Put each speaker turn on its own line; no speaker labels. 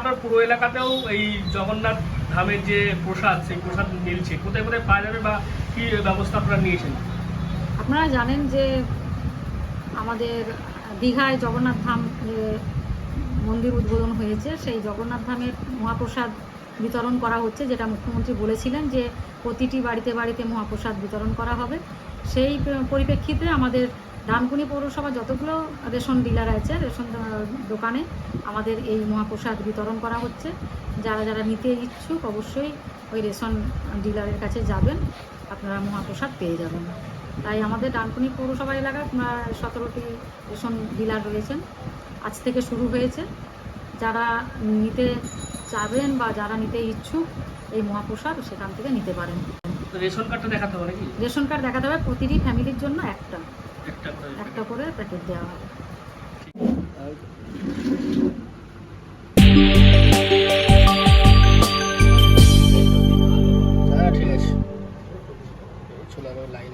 আপনার পুরো এলাকাতেও এই জগন্নাথ ধামের যে প্রসাদ সেই প্রসাদ মিলছে, কোথায় কোথায় পাওয়া যাবে বা কি ব্যবস্থা আপনারা নিয়েছেন?
আপনারা জানেন যে আমাদের দীঘায় জগন্নাথ ধাম যে মন্দির উদ্বোধন হয়েছে, সেই জগন্নাথ ধামের মহাপ্রসাদ বিতরণ করা হচ্ছে, যেটা মুখ্যমন্ত্রী বলেছিলেন যে প্রতিটি বাড়িতে বাড়িতে মহাপ্রসাদ বিতরণ করা হবে। সেই পরিপ্রেক্ষিতে আমাদের ডানকুনি পৌরসভা যতগুলো রেশন ডিলার আছে, রেশন দোকানে আমাদের এই মহাপ্রসাদ বিতরণ করা হচ্ছে। যারা যারা নিতে ইচ্ছুক অবশ্যই ওই রেশন ডিলারের কাছে যাবেন, আপনারা মহাপ্রসাদ পেয়ে যাবেন। তাই আমাদের ডানকুনি পৌরসভা এলাকায় 17টি রেশন ডিলার রয়েছেন। আজ থেকে শুরু হয়েছে। যারা নিতে চাবেন বা যারা নিতে ইচ্ছুক এই মহাপ্রসাদ সেখান থেকে নিতে পারেন।
রেশন কার্ডটা দেখাতে হবে নাকি?
রেশন কার্ড দেখাতে হবে, প্রতিটি ফ্যামিলির জন্য একটা
একটা
করে প্যাকেট দেওয়া হবে।
ঠিক আছে, চলে লাইন